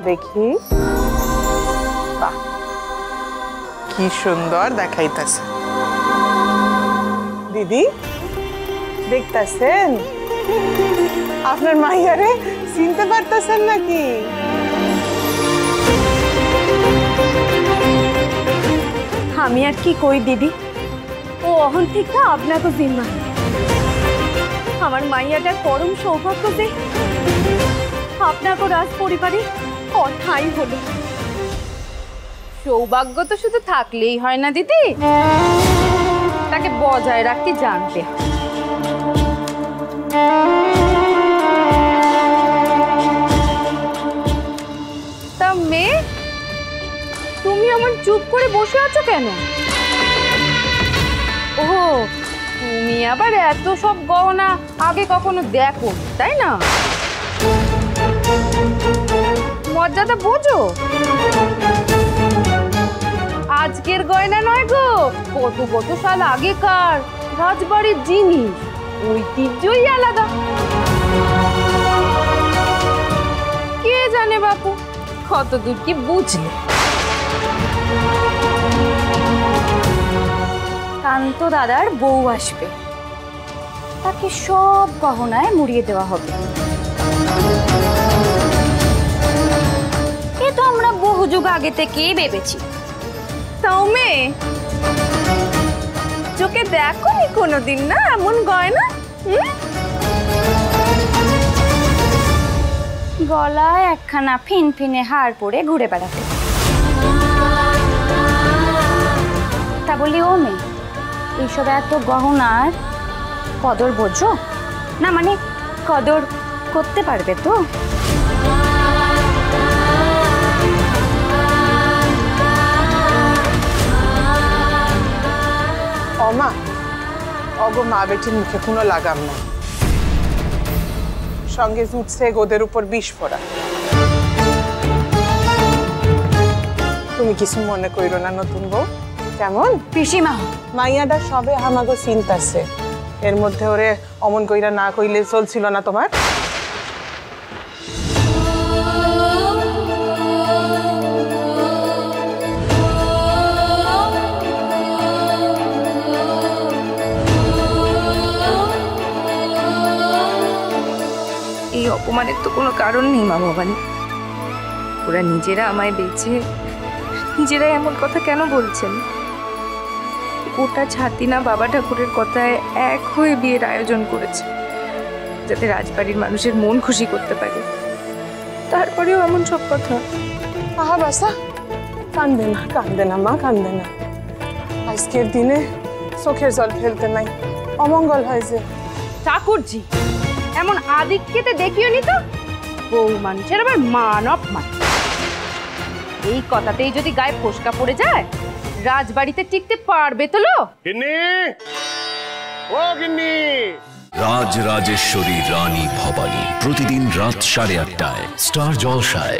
দেখি, বাহ কি সুন্দর দেখাইতেছে। দিদি দেখতেছেন আপনার মাইয়ারে চিনতে পারতেছেন নাকি? আমি আর কি কই দিদি, ও অহন থেকে আপনাকে জিম্মা। আমার মাইয়াটার পরম সৌভাগ্য যে আপনাকে রাজ পরিবারে কথাই হলো। সৌভাগ্য তো শুধু থাকলেই হয় না দিদি, তাকে বজায় রাখতে জানতে হয়। তা মেয়ে, তুমি এমন চুপ করে বসে আছো কেন? ও, তুমি আবার এত সব গহনা আগে কখনো দেখো তাই না? মর্যাদা বোঝো? আজকের গয়না নয় গো, কত কত সাল আগেকার রাজবাড়ির জিনিস, ঐতিহ্যই আলাদা। কে জানে বাপু কতদূর কি বুঝলে। কান্ত দাদার বউ আসবে, তাকে সব গহনায় মুড়িয়ে দেওয়া হবে। এ তো আমরা বহু যুগ আগে থেকেই ভেবেছি। তাও মেয়ে, চোখে দেখো নি কোনোদিন না এমন গয়না? গলায় একখানা ফিনফিনে হার পরে ঘুরে বেড়াতে। তা বলি ও মেয়ে, এইসব এত গহনার কদর বোঝো না? মানে কদর করতে পারবে তো? অমা, অগো মা বেটির মুখে কোনো লাগাম নাই, সঙ্গে জুটছে গোদের উপর বিষ ফোড়া। তুমি কিছু মনে কইরো না নতুন বউ। কেমন পিসিমা, মাইয়াটা সবে আমাগো চিন্তাছে, এর মধ্যে ওরে অমন কইরা না কইলে চলছিল না তোমার? এই অপমানের তো কোনো কারণ নেই মা ভবানী। ওরা নিজেরা আমায় বেছে নিজেরাই এমন কথা কেন বলছেন? ওটা ছাতি না বাবা ঠাকুরের কথায় এক হয়ে বিয়ের আয়োজন করেছে, যাতে রাজবাড়ির মানুষের মন খুশি করতে পারে। তারপরেও এমন সব কথা। আহা বাসা, কান্দে না কান্দে না মা, কান্দে না। আজকের দিনে চোখের জল ফেলতে নাই, অমঙ্গল হয় যে। ঠাকুরজি, এমন আদিক্ষেতে দেখিও নি তো। বউ মানুষের আবার মান অপমান, এই কথাতেই যদি গায়ে ফোসকা পড়ে যায়, রাজবাড়িতে টিকতে পারবে তো লো? রাজ রাজেশ্বরী রানী ভবানী, প্রতিদিন রাত 8:30টায় স্টার জলসায়।